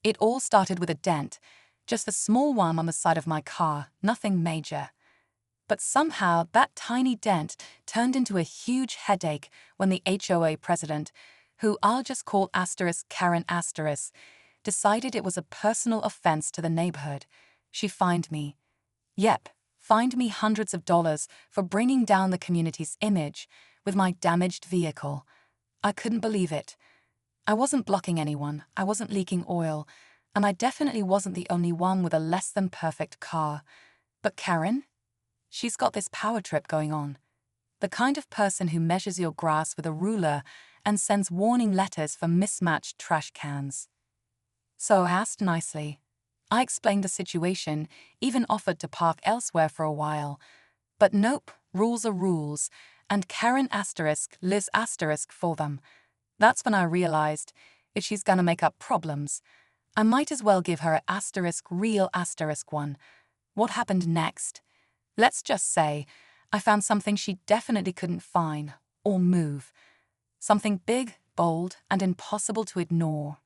It all started with a dent, just a small one on the side of my car, nothing major. But somehow that tiny dent turned into a huge headache when the HOA president, who I'll just call Karen, decided it was a personal offense to the neighborhood. She fined me. Yep, fined me hundreds of dollars for bringing down the community's image with my damaged vehicle. I couldn't believe it. I wasn't blocking anyone, I wasn't leaking oil, and I definitely wasn't the only one with a less than perfect car. But Karen? She's got this power trip going on. The kind of person who measures your grass with a ruler and sends warning letters for mismatched trash cans. So I asked nicely. I explained the situation, even offered to park elsewhere for a while. But nope, rules are rules, and Karen lives for them. That's when I realized, if she's gonna make up problems, I might as well give her a real one. What happened next? Let's just say, I found something she definitely couldn't find or move. Something big, bold, and impossible to ignore.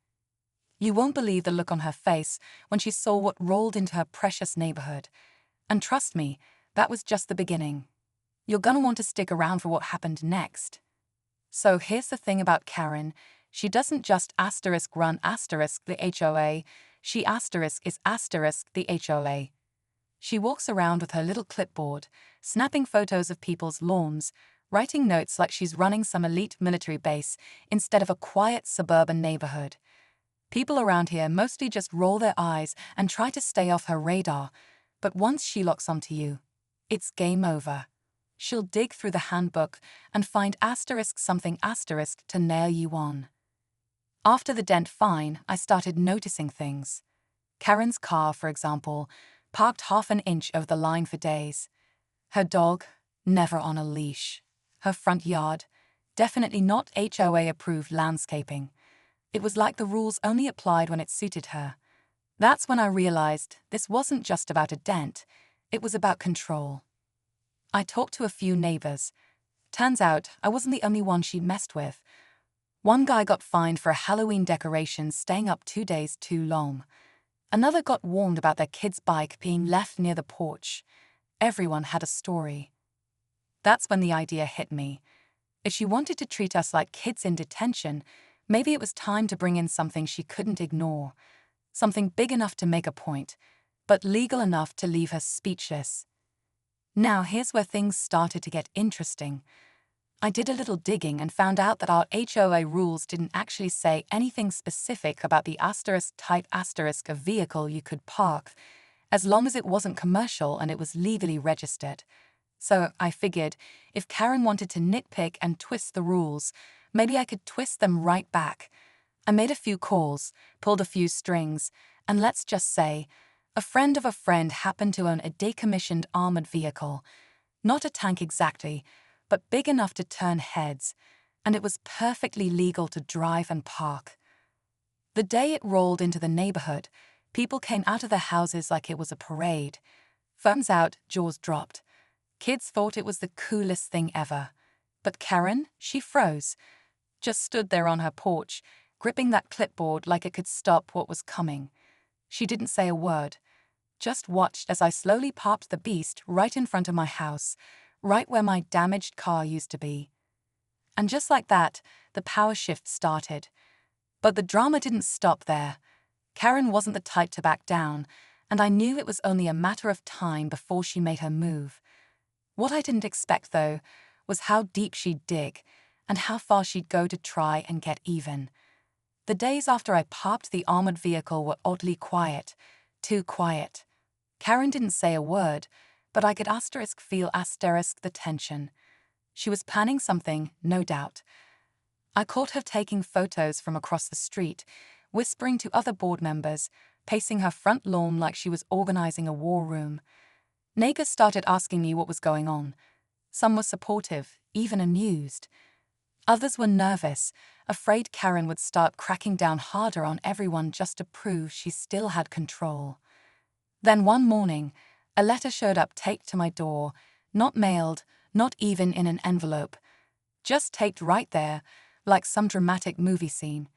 You won't believe the look on her face when she saw what rolled into her precious neighborhood. And trust me, that was just the beginning. You're gonna want to stick around for what happened next. So here's the thing about Karen. She doesn't just run the HOA, she is the HOA. She walks around with her little clipboard, snapping photos of people's lawns, writing notes like she's running some elite military base instead of a quiet suburban neighborhood. People around here mostly just roll their eyes and try to stay off her radar, but once she locks onto you, it's game over. She'll dig through the handbook and find something to nail you on. After the dent fine, I started noticing things. Karen's car, for example, parked half an inch over the line for days. Her dog, never on a leash. Her front yard, definitely not HOA-approved landscaping. It was like the rules only applied when it suited her. That's when I realized this wasn't just about a dent, it was about control. I talked to a few neighbors. Turns out I wasn't the only one she'd messed with. One guy got fined for a Halloween decoration staying up 2 days too long. Another got warned about their kid's bike being left near the porch. Everyone had a story. That's when the idea hit me. If she wanted to treat us like kids in detention, maybe it was time to bring in something she couldn't ignore. Something big enough to make a point, but legal enough to leave her speechless. Now here's where things started to get interesting. I did a little digging and found out that our HOA rules didn't actually say anything specific about the type of vehicle you could park, as long as it wasn't commercial and it was legally registered. So I figured, if Karen wanted to nitpick and twist the rules, maybe I could twist them right back. I made a few calls, pulled a few strings, and let's just say, a friend of a friend happened to own a decommissioned armored vehicle. Not a tank exactly, but big enough to turn heads, and it was perfectly legal to drive and park. The day it rolled into the neighborhood, people came out of their houses like it was a parade. Thumbs out, jaws dropped. Kids thought it was the coolest thing ever. But Karen, she froze. Just stood there on her porch, gripping that clipboard like it could stop what was coming. She didn't say a word, just watched as I slowly parked the beast right in front of my house, right where my damaged car used to be. And just like that, the power shift started. But the drama didn't stop there. Karen wasn't the type to back down, and I knew it was only a matter of time before she made her move. What I didn't expect, though, was how deep she'd dig, and how far she'd go to try and get even. The days after I parked the armored vehicle were oddly quiet, too quiet. Karen didn't say a word, but I could feel the tension. She was planning something, no doubt. I caught her taking photos from across the street, whispering to other board members, pacing her front lawn like she was organizing a war room. Neighbors started asking me what was going on. Some were supportive, even amused. Others were nervous, afraid Karen would start cracking down harder on everyone just to prove she still had control. Then one morning, a letter showed up taped to my door, not mailed, not even in an envelope. Just taped right there, like some dramatic movie scene.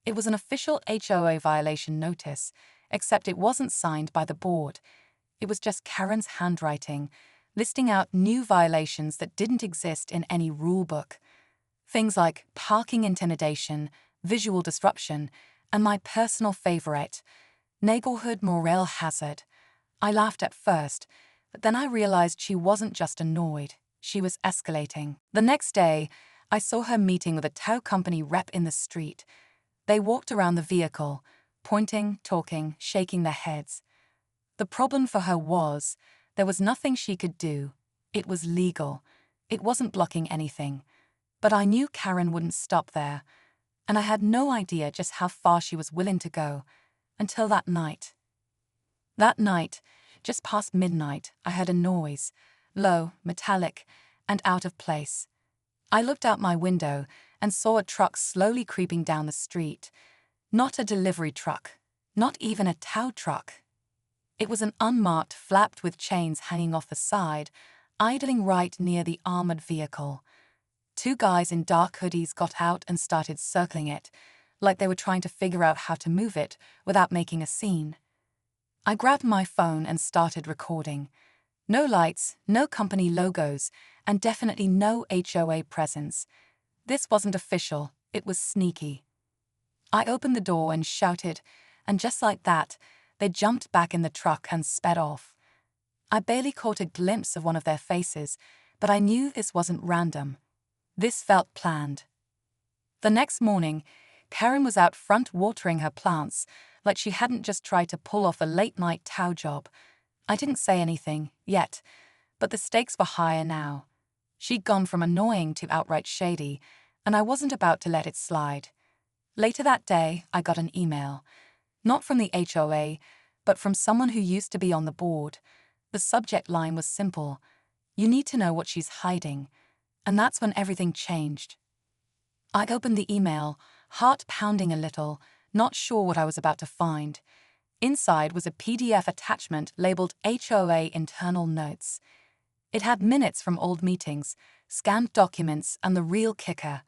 It was an official HOA violation notice, except it wasn't signed by the board. It was just Karen's handwriting, listing out new violations that didn't exist in any rule book. Things like parking intimidation, visual disruption, and my personal favorite, neighborhood morale hazard. I laughed at first, but then I realized she wasn't just annoyed, she was escalating. The next day, I saw her meeting with a tow company rep in the street. They walked around the vehicle, pointing, talking, shaking their heads. The problem for her was, there was nothing she could do. It was legal. It wasn't blocking anything. But I knew Karen wouldn't stop there, and I had no idea just how far she was willing to go, until that night. That night, just past midnight, I heard a noise, low, metallic, and out of place. I looked out my window and saw a truck slowly creeping down the street. Not a delivery truck, not even a tow truck. It was an unmarked, flapped with chains hanging off the side, idling right near the armored vehicle. Two guys in dark hoodies got out and started circling it, like they were trying to figure out how to move it without making a scene. I grabbed my phone and started recording. No lights, no company logos, and definitely no HOA presence. This wasn't official, it was sneaky. I opened the door and shouted, and just like that, they jumped back in the truck and sped off. I barely caught a glimpse of one of their faces, but I knew this wasn't random. This felt planned. The next morning, Karen was out front watering her plants, like she hadn't just tried to pull off a late-night tow job. I didn't say anything, yet, but the stakes were higher now. She'd gone from annoying to outright shady, and I wasn't about to let it slide. Later that day, I got an email. Not from the HOA, but from someone who used to be on the board. The subject line was simple. You need to know what she's hiding. And that's when everything changed. I opened the email, heart pounding a little, not sure what I was about to find. Inside was a PDF attachment labeled HOA Internal Notes. It had minutes from old meetings, scanned documents, and the real kicker,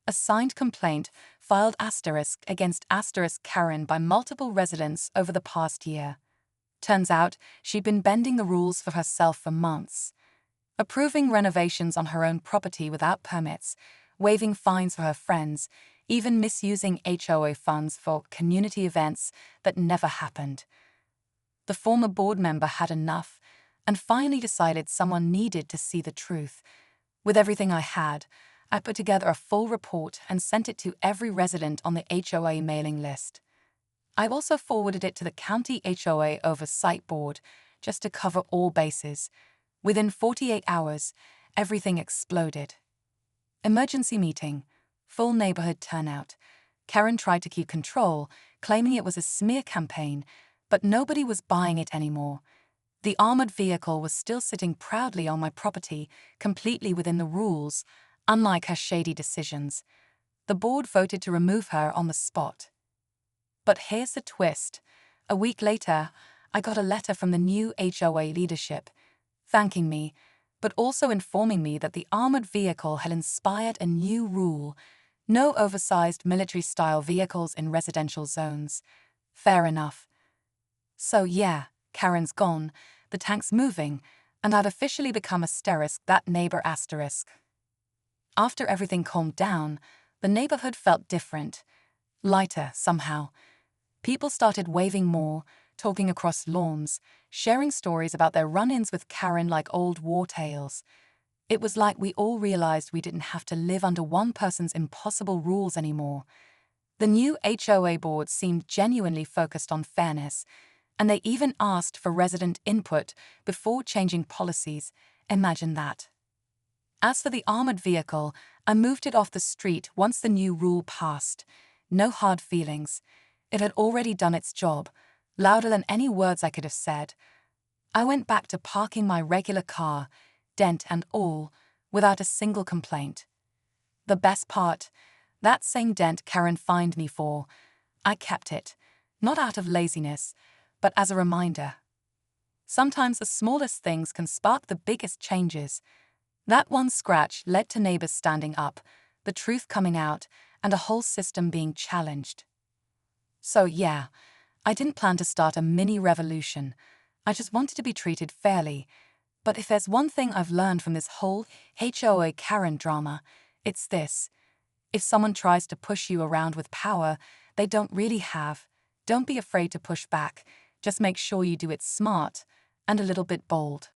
a signed complaint filed against Karen by multiple residents over the past year. Turns out she'd been bending the rules for herself for months, approving renovations on her own property without permits, waiving fines for her friends, even misusing HOA funds for community events that never happened. The former board member had enough and finally decided someone needed to see the truth. With everything I had, I put together a full report and sent it to every resident on the HOA mailing list. I also forwarded it to the County HOA Oversight Board, just to cover all bases. Within 48 hours, everything exploded. Emergency meeting, full neighborhood turnout. Karen tried to keep control, claiming it was a smear campaign, but nobody was buying it anymore. The armored vehicle was still sitting proudly on my property, completely within the rules, unlike her shady decisions. The board voted to remove her on the spot. But here's the twist. A week later, I got a letter from the new HOA leadership, thanking me, but also informing me that the armored vehicle had inspired a new rule: no oversized military-style vehicles in residential zones. Fair enough. So yeah, Karen's gone, the tank's moving, and I've officially become that neighbor asterisk. After everything calmed down, the neighborhood felt different, lighter somehow. People started waving more, talking across lawns, sharing stories about their run-ins with Karen like old war tales. It was like we all realized we didn't have to live under one person's impossible rules anymore. The new HOA board seemed genuinely focused on fairness, and they even asked for resident input before changing policies. Imagine that. As for the armored vehicle, I moved it off the street once the new rule passed. No hard feelings. It had already done its job, louder than any words I could have said. I went back to parking my regular car, dent and all, without a single complaint. The best part, that same dent Karen fined me for, I kept it, not out of laziness, but as a reminder. Sometimes the smallest things can spark the biggest changes. That one scratch led to neighbors standing up, the truth coming out, and a whole system being challenged. So yeah, I didn't plan to start a mini revolution. I just wanted to be treated fairly. But if there's one thing I've learned from this whole HOA Karen drama, it's this. If someone tries to push you around with power they don't really have, don't be afraid to push back. Just make sure you do it smart and a little bit bold.